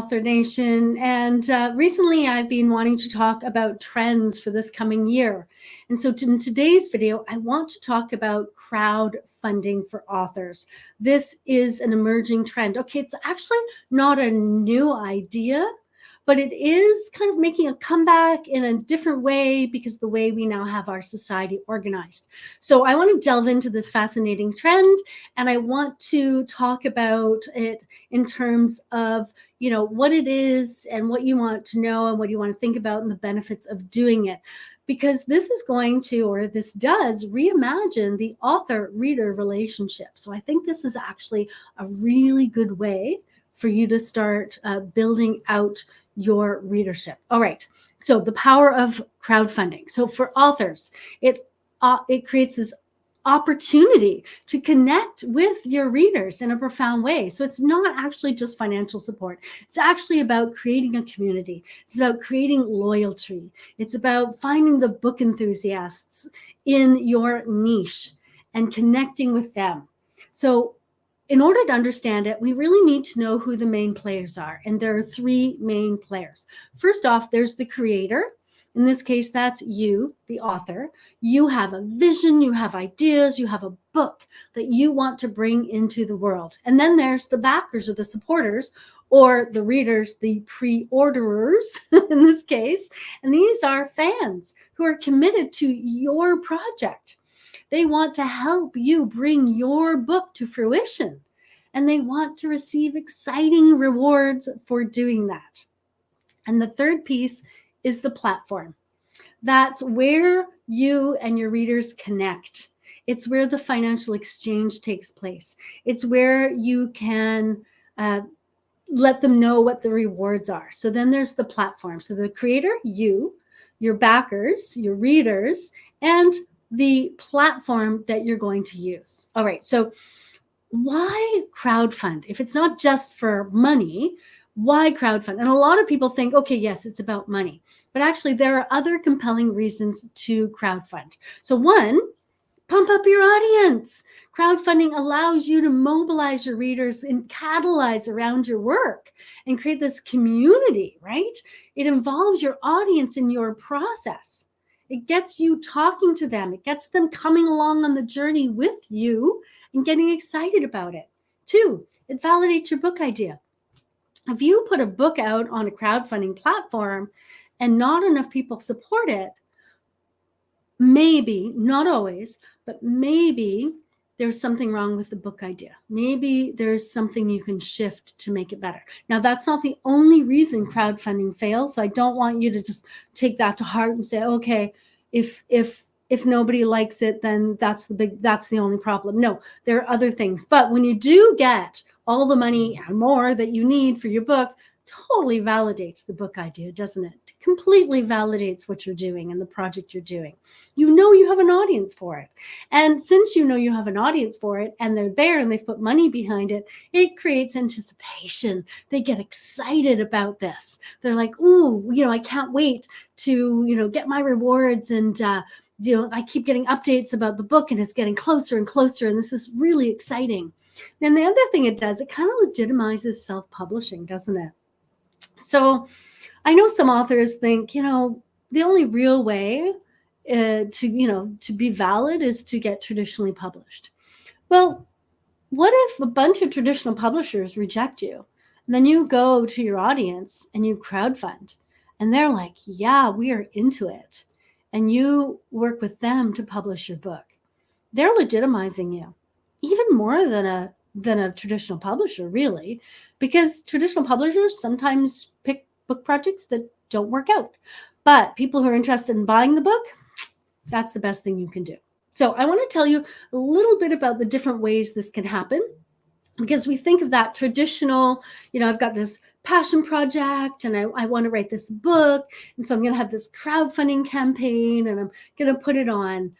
Author Nation, and recently I've been wanting to talk about trends for this coming year. And so in today's video, I want to talk about crowdfunding for authors. This is an emerging trend. Okay, it's actually not a new idea, but it is kind of making a comeback in a different way because the way we now have our society organized. So I want to delve into this fascinating trend, and I want to talk about it in terms of, what it is and what you want to know and what you want to think about and the benefits of doing it. Because this is going to, or this does, reimagine the author-reader relationship. So I think this is actually a really good way for you to start building out your readership. All right. So the power of crowdfunding. So for authors, it creates this opportunity to connect with your readers in a profound way. So it's not actually just financial support. It's actually about creating a community. It's about creating loyalty. It's about finding the book enthusiasts in your niche and connecting with them. So in order to understand it, we really need to know who the main players are. And there are three main players. First off, there's the creator. In this case, that's you, the author. You have a vision, you have ideas, you have a book that you want to bring into the world. And then there's the backers or the supporters, or the readers, the pre-orderers in this case. And these are fans who are committed to your project. They want to help you bring your book to fruition, and they want to receive exciting rewards for doing that. And the third piece is the platform. That's where you and your readers connect. It's where the financial exchange takes place. It's where you can let them know what the rewards are. So then there's the platform. So the creator, you, your backers, your readers, and the platform that you're going to use. All right, so why crowdfund? If it's not just for money, why crowdfund? And a lot of people think, okay, yes, it's about money. But actually, there are other compelling reasons to crowdfund. So one, pump up your audience. Crowdfunding allows you to mobilize your readers and catalyze around your work and create this community, right? It involves your audience in your process. It gets you talking to them. It gets them coming along on the journey with you and getting excited about it. Two, it validates your book idea. If you put a book out on a crowdfunding platform and not enough people support it, maybe, not always, but maybe there's something wrong with the book idea. Maybe there's something you can shift to make it better. Now, that's not the only reason crowdfunding fails. So I don't want you to just take that to heart and say, okay, if nobody likes it, then that's the only problem. No, there are other things. But when you do get all the money and more that you need for your book, totally validates the book idea, doesn't it? It completely validates what you're doing and the project you're doing. You know you have an audience for it. And since you know you have an audience for it and they're there and they've put money behind it, it creates anticipation. They get excited about this. They're like, ooh, I can't wait to, get my rewards. And, I keep getting updates about the book and it's getting closer and closer. And this is really exciting. And the other thing it does, it kind of legitimizes self-publishing, doesn't it? So I know some authors think, the only real way to be valid is to get traditionally published. Well, what if a bunch of traditional publishers reject you? And then you go to your audience and you crowdfund and they're like, yeah, we are into it. And you work with them to publish your book. They're legitimizing you even more than a traditional publisher, really, because traditional publishers sometimes pick book projects that don't work out. But people who are interested in buying the book, that's the best thing you can do. So I want to tell you a little bit about the different ways this can happen, because we think of that traditional, I've got this passion project and I want to write this book. And so I'm going to have this crowdfunding campaign and I'm going to put it on,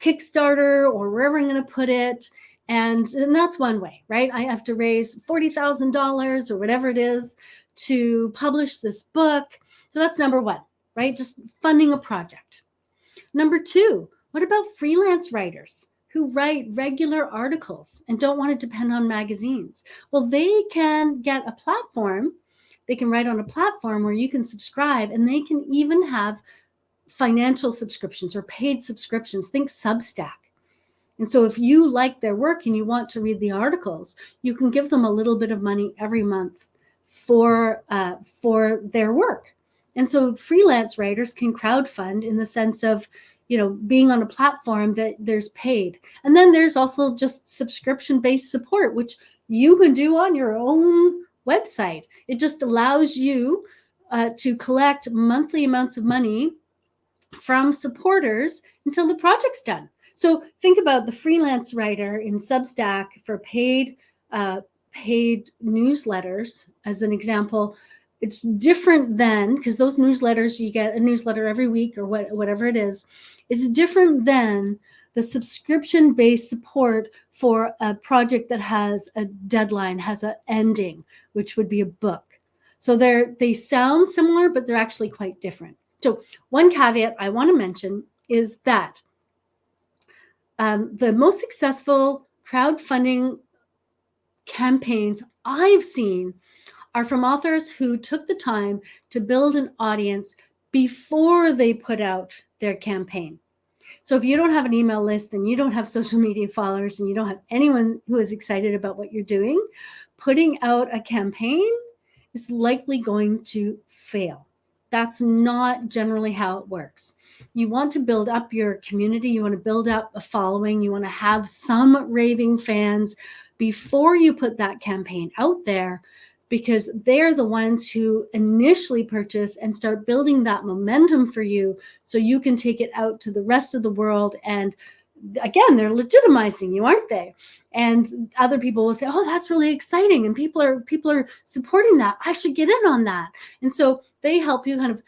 Kickstarter or wherever I'm going to put it. And that's one way, right? I have to raise $40,000 or whatever it is to publish this book. So that's number one, right? Just funding a project. Number two, what about freelance writers who write regular articles and don't want to depend on magazines. Well, they can get a platform. They can write on a platform where you can subscribe, and they can even have financial subscriptions or paid subscriptions. Think Substack. And so if you like their work and you want to read the articles, you can give them a little bit of money every month for their work. And so freelance writers can crowdfund in the sense of, being on a platform that there's paid. And then there's also just subscription-based support, which you can do on your own website. It just allows you to collect monthly amounts of money from supporters until the project's done. So think about the freelance writer in Substack for paid newsletters as an example. It's different than, because those newsletters, you get a newsletter every week or whatever it is. It's different than the subscription-based support for a project that has a deadline, has an ending, which would be a book. So they sound similar, but they're actually quite different. So one caveat I want to mention is that the most successful crowdfunding campaigns I've seen are from authors who took the time to build an audience before they put out their campaign. So if you don't have an email list and you don't have social media followers and you don't have anyone who is excited about what you're doing, putting out a campaign is likely going to fail. That's not generally how it works. You want to build up your community. You want to build up a following. You want to have some raving fans before you put that campaign out there, because they're the ones who initially purchase and start building that momentum for you so you can take it out to the rest of the world. And again, they're legitimizing you, aren't they? And other people will say, oh, that's really exciting. And people are supporting that. I should get in on that. And so they help you kind of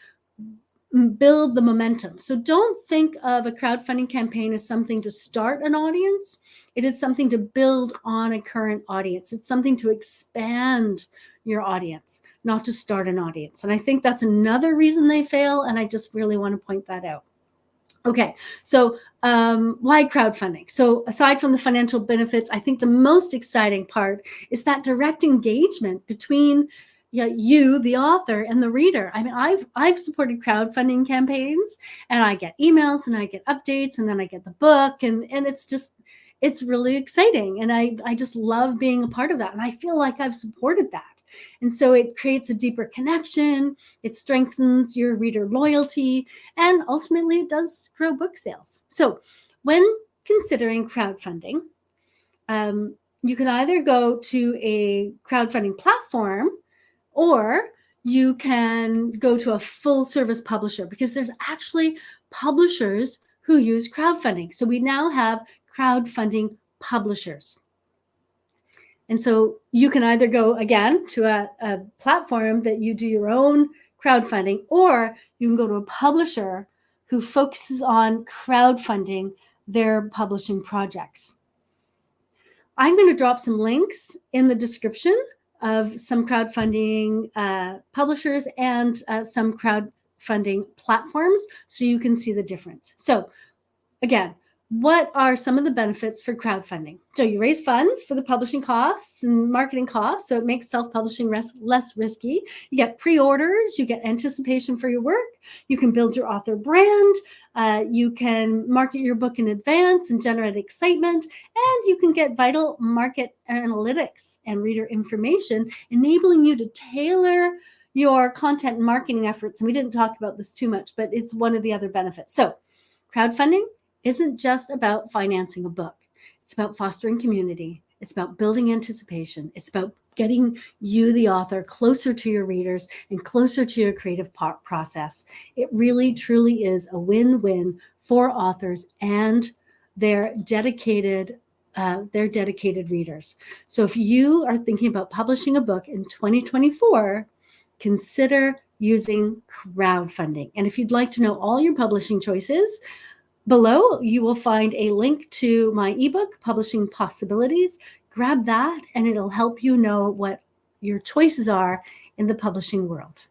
build the momentum. So don't think of a crowdfunding campaign as something to start an audience. It is something to build on a current audience. It's something to expand your audience, not to start an audience. And I think that's another reason they fail. And I just really want to point that out. Okay, so why crowdfunding? So aside from the financial benefits, I think the most exciting part is that direct engagement between you, the author, and the reader. I mean, I've supported crowdfunding campaigns, and I get emails and I get updates, and then I get the book, and it's really exciting. And I just love being a part of that. And I feel like I've supported that. And so it creates a deeper connection. It strengthens your reader loyalty, and ultimately it does grow book sales. So when considering crowdfunding, you can either go to a crowdfunding platform, or you can go to a full service publisher, because there's actually publishers who use crowdfunding. So we now have crowdfunding publishers. And so you can either go, again, to a platform that you do your own crowdfunding, or you can go to a publisher who focuses on crowdfunding their publishing projects. I'm going to drop some links in the description of some crowdfunding publishers and some crowdfunding platforms so you can see the difference. So again, what are some of the benefits for crowdfunding? So you raise funds for the publishing costs and marketing costs, so it makes self-publishing less risky. You get pre-orders, you get anticipation for your work, you can build your author brand, you can market your book in advance and generate excitement, and you can get vital market analytics and reader information, enabling you to tailor your content and marketing efforts. And we didn't talk about this too much, but it's one of the other benefits. So crowdfunding isn't just about financing a book. It's about fostering community. It's about building anticipation. It's about getting you, the author, closer to your readers and closer to your creative process. It really, truly is a win-win for authors and their dedicated readers. So if you are thinking about publishing a book in 2024, consider using crowdfunding. And if you'd like to know all your publishing choices, below, you will find a link to my ebook, Publishing Possibilities. Grab that, and it'll help you know what your choices are in the publishing world.